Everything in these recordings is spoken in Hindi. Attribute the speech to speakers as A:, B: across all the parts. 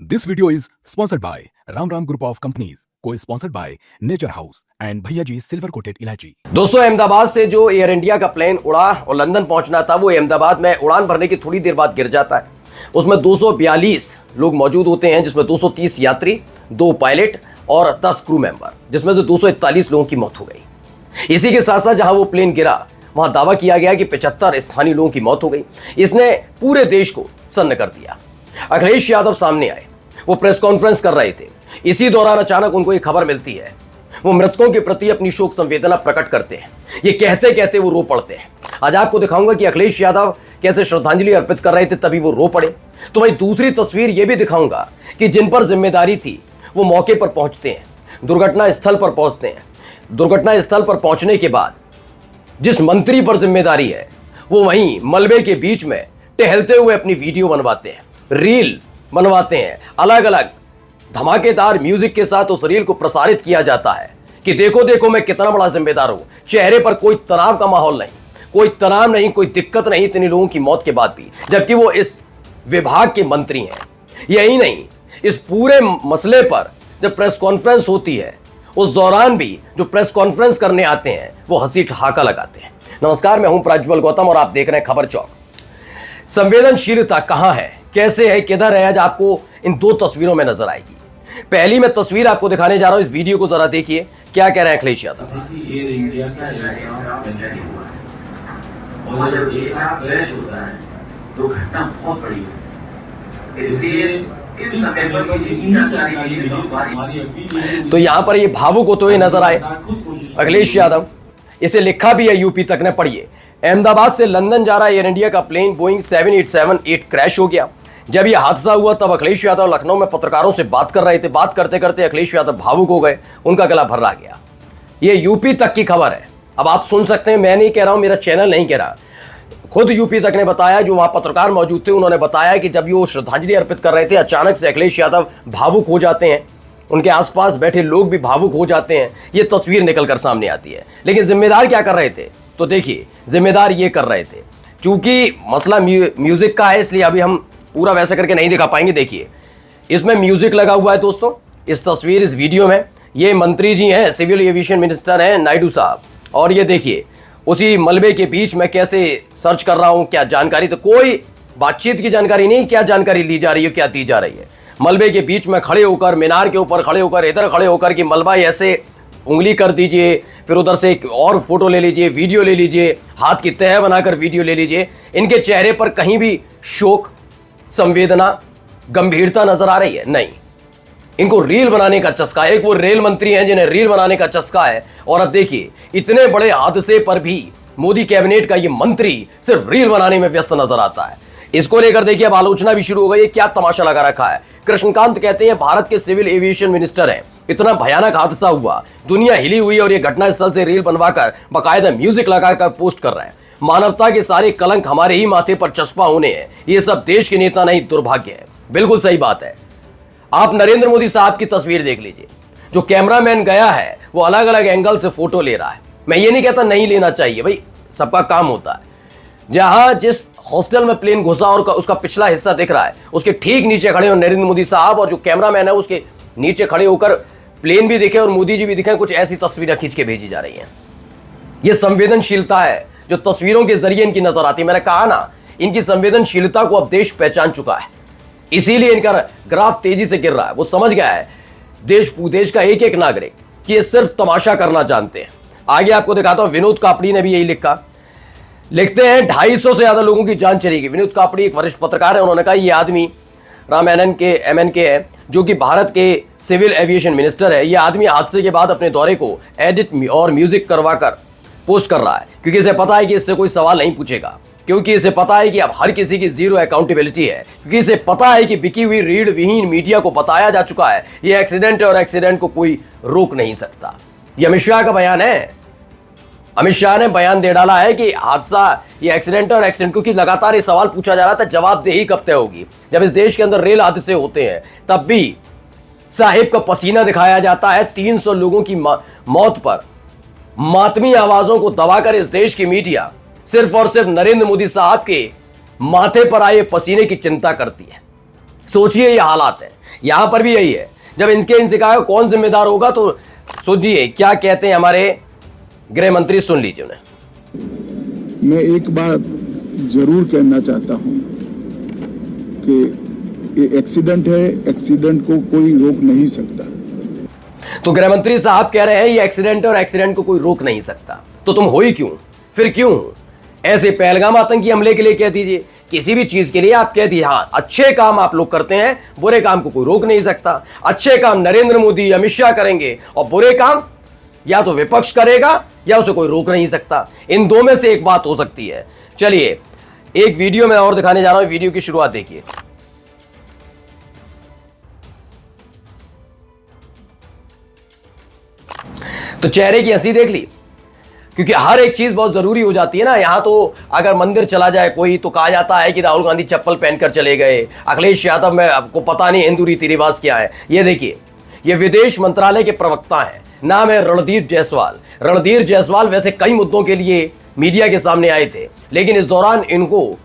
A: This video is sponsored by Ram Ram Group of Companies, co-sponsored by Nature House and भैया जी सिल्वर कोटेड इलायची।
B: दोस्तों, अहमदाबाद से जो एयर इंडिया का प्लेन उड़ा और लंदन पहुंचना था, वो अहमदाबाद में उड़ान भरने की थोड़ी देर बाद गिर जाता है। उसमें 242 लोग मौजूद होते हैं, जिसमें 230 यात्री, 2 पायलट और 10 क्रू मेंबर, जिसमें से 241 लोगों की मौत हो गई। इसी के साथ साथ जहां वो प्लेन गिरा, वहां दावा किया गया कि 75 स्थानीय लोगों की मौत हो गई। इसने पूरे देश को सन्न कर दिया। अखिलेश यादव सामने आए, वो प्रेस कॉन्फ्रेंस कर रहे थे। इसी दौरान अचानक उनको एक खबर मिलती है। वो मृतकों के प्रति अपनी शोक संवेदना प्रकट करते हैं। ये कहते कहते वो रो पड़ते हैं। आज आपको दिखाऊंगा कि अखिलेश यादव कैसे श्रद्धांजलि अर्पित कर रहे थे, तभी वो रो पड़े। तो वही दूसरी तस्वीर ये भी दिखाऊंगा कि जिन पर जिम्मेदारी थी वो मौके पर पहुंचते हैं, दुर्घटना स्थल पर पहुंचते हैं। दुर्घटना स्थल पर पहुंचने के बाद जिस मंत्री पर जिम्मेदारी है, वो वहीं मलबे के बीच में टहलते हुए अपनी वीडियो बनवाते हैं, रील बनवाते हैं। अलग अलग धमाकेदार म्यूजिक के साथ उस रील को प्रसारित किया जाता है कि देखो देखो मैं कितना बड़ा जिम्मेदार हूं। चेहरे पर कोई तनाव का माहौल नहीं, कोई तनाव नहीं, कोई दिक्कत नहीं इतने लोगों की मौत के बाद भी, जबकि वो इस विभाग के मंत्री हैं। यही नहीं, इस पूरे मसले पर जब प्रेस कॉन्फ्रेंस होती है, उस दौरान भी जो प्रेस कॉन्फ्रेंस करने आते हैं वो हंसी ठहाका लगाते हैं। नमस्कार, मैं हूं प्रज्वल गौतम और आप देख रहे हैं खबर चौक। संवेदनशीलता कहां है, कैसे है, किधर है, आज आपको इन 2 तस्वीरों में नजर आएगी। पहली मैं तस्वीर आपको दिखाने जा रहा हूं, इस वीडियो को जरा देखिए, क्या कह रहे हैं अखिलेश यादव।
C: एयर इंडिया का और जब एयरक्राफ्ट क्रैश होता है तो घटना बहुत बड़ी है। इसलिए इस सेक्टर पर यही जानकारी मिली।
B: तो यहां पर ये भावुक होते हुए नजर आए अखिलेश यादव। इसे लिखा भी है यूपी तक ने, पढ़िए। अहमदाबाद से लंदन जा रहा एयर इंडिया का प्लेन बोइंग 787-8 क्रैश हो गया। जब यह हादसा हुआ तब अखिलेश यादव लखनऊ में पत्रकारों से बात कर रहे थे। बात करते करते अखिलेश यादव भावुक हो गए, उनका गला भर्रा गया। यह यूपी तक की खबर है। अब आप सुन सकते हैं, मैं नहीं कह रहा हूं, मेरा चैनल नहीं कह रहा, खुद यूपी तक ने बताया। जो वहां पत्रकार मौजूद थे उन्होंने बताया कि जब वो श्रद्धांजलि अर्पित कर रहे थे, अचानक से अखिलेश यादव भावुक हो जाते हैं। उनके आसपास बैठे लोग भी भावुक हो जाते हैं। ये तस्वीर निकलकर सामने आती है। लेकिन जिम्मेदार क्या कर रहे थे, तो देखिए, जिम्मेदार ये कर रहे थे, चूंकि मसला म्यूजिक का है, इसलिए अभी हम पूरा वैसा करके नहीं दिखा पाएंगे। देखिए, इसमें म्यूजिक लगा हुआ है दोस्तों। इस तस्वीर, इस वीडियो में ये मंत्री जी हैं, सिविल एविएशन मिनिस्टर हैं नायडू साहब। और ये देखिए, उसी मलबे के बीच में कैसे सर्च कर रहा हूं, क्या जानकारी, तो कोई बातचीत की जानकारी नहीं, क्या जानकारी ली जा रही है, क्या दी जा रही है। मलबे के बीच में खड़े होकर, मीनार के ऊपर खड़े होकर, इधर खड़े होकर कि मलबा ऐसे उंगली कर दीजिए, फिर उधर से एक और फोटो ले लीजिए, वीडियो ले लीजिए, हाथ की तह बनाकर वीडियो ले लीजिए। इनके चेहरे पर कहीं भी शोक, संवेदना, गंभीरता नजर आ रही है? नहीं। इनको रील बनाने का चस्का है। एक वो रेल मंत्री हैं जिन्हें रील बनाने का चस्का है। और अब देखिए, इतने बड़े हादसे पर भी मोदी कैबिनेट का ये मंत्री सिर्फ रील बनाने में व्यस्त नजर आता है। इसको लेकर देखिए अब आलोचना भी शुरू हो गई है। क्या तमाशा लगा रखा है। कृष्णकांत कहते हैं, भारत के सिविल एविएशन मिनिस्टर हैं, इतना भयानक हादसा हुआ, दुनिया हिली हुई और ये घटना स्थल से रील बनवाकर बाकायदा म्यूजिक लगाकर पोस्ट कर रहे हैं। मानवता के सारे कलंक हमारे ही माथे पर चस्पा होने हैं। ये सब देश के नेता नहीं, दुर्भाग्य है। बिल्कुल सही बात है। आप नरेंद्र मोदी साहब की तस्वीर देख लीजिए। जो कैमरामैन गया है वो अलग अलग एंगल से फोटो ले रहा है। मैं ये नहीं कहता नहीं लेना चाहिए, भाई सबका काम होता है। जहां जिस हॉस्टल में प्लेन घुसा और उसका पिछला हिस्सा दिख रहा है, उसके ठीक नीचे खड़े हो नरेंद्र मोदी साहब, और जो कैमरामैन है उसके नीचे खड़े होकर प्लेन भी दिखे और मोदी जी भी दिखे। कुछ ऐसी तस्वीरें खींच के भेजी जा रही हैं। यह संवेदनशीलता है जो तस्वीरों के जरिए इनकी नजर आती है। मैंने कहा ना, इनकी संवेदनशीलता को अब देश पहचान चुका है, इसीलिए इनका ग्राफ तेजी से गिर रहा है। वो समझ गया है देश का एक एक नागरिक कि ये सिर्फ तमाशा करना जानते हैं। आगे आपको दिखाता हूं, विनोद कापड़ी ने भी यही लिखा। लिखते हैं, 250 से ज्यादा लोगों की जान चलेगी। विनोद कापड़ी एक वरिष्ठ पत्रकार है। उन्होंने कहा ये आदमी राम MNK है, जो कि भारत के सिविल एविएशन मिनिस्टर है। यह आदमी हादसे के बाद अपने दौरे को एडिट और म्यूजिक करवाकर पोस्ट कर रहा है, क्योंकि इसे पता है कि इससे कोई सवाल नहीं पूछेगा, क्योंकि इसे पता है कि अब हर किसी की जीरो अकाउंटेबिलिटी है, क्योंकि इसे पता है कि बिकी हुई रीढ़ विहीन मीडिया को बताया जा चुका है ये एक्सीडेंट है और एक्सीडेंट को कोई रोक नहीं सकता। ये अमित शाह का बयान है। अमित शाह ने बयान दे डाला है कि हादसा ये एक्सीडेंट और एक्सीडेंट, क्योंकि लगातार ये सवाल पूछा जा रहा था जवाबदेही कब तय होगी। जब इस देश के अंदर रेल हादसे होते हैं तब भी साहिब का पसीना दिखाया जाता है। 300 लोगों की मौत पर मातमी आवाजों को दबाकर इस देश की मीडिया सिर्फ और सिर्फ नरेंद्र मोदी साहब के माथे पर आए पसीने की चिंता करती है। सोचिए ये हालात है। यहां पर भी यही है, जब इनसे कहा कौन जिम्मेदार होगा, तो सुनिए क्या कहते हैं हमारे गृह मंत्री, सुन लीजिए उन्हें।
D: मैं एक बात जरूर कहना चाहता हूं कि ये एक्सीडेंट है, एक्सीडेंट को कोई रोक नहीं सकता।
B: तो गृह मंत्री साहब कह रहे हैं ये एक्सीडेंट है और एक्सीडेंट को कोई रोक नहीं सकता, तो तुम हो ही क्यों, फिर क्यों ऐसे पहलगाम आतंकी हमले के लिए कह दीजिए, किसी भी चीज के लिए आप कह दीजिए हाँ अच्छे काम आप लोग करते हैं, बुरे काम को कोई रोक नहीं सकता। अच्छे काम नरेंद्र मोदी अमित शाह करेंगे और बुरे काम या तो विपक्ष करेगा या उसे कोई रोक नहीं सकता। इन दो में से एक बात हो सकती है। चलिए एक वीडियो में और दिखाने जा रहा हूं, वीडियो की शुरुआत देखिए। तो चेहरे की हंसी देख ली, क्योंकि हर एक चीज बहुत जरूरी हो जाती है ना। यहां तो अगर मंदिर चला जाए कोई तो कहा जाता है कि राहुल गांधी चप्पल पहनकर चले गए, अखिलेश यादव में आपको पता नहीं हिंदू रीति रिवाज क्या है। ये देखिए, ये विदेश मंत्रालय के प्रवक्ता हैं, नाम है रणदीप जायसवाल। रणधीर जायसवाल वैसे कई मुद्दों के लिए मीडिया के सामने आए थे, लेकिन इस दौरान इनको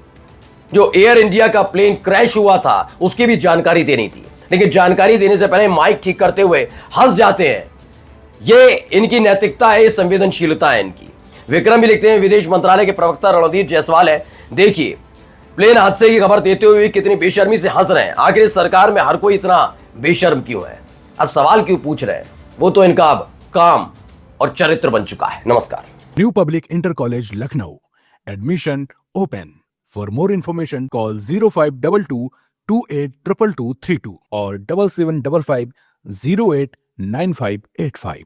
B: जो एयर इंडिया का प्लेन क्रैश हुआ था उसकी भी जानकारी देनी थी, लेकिन जानकारी देने से पहले माइक ठीक करते हुए हंस जाते हैं। ये इनकी नैतिकता है, ये संवेदनशीलता है इनकी। विक्रम भी लिखते हैं विदेश मंत्रालय के प्रवक्ता रणदीप जायसवाल है। देखिए प्लेन हादसे की खबर देते हुए कितनी बेशर्मी से हंस रहे हैं। आखिर इस सरकार में हर कोई इतना बेशर्म क्यों है? अब सवाल क्यों पूछ रहे हैं, वो तो इनका अब काम और चरित्र बन चुका है। नमस्कार।
A: New Public Inter College Lucknow. Admission open. For more information, call 0522 282232 or 7755 089585.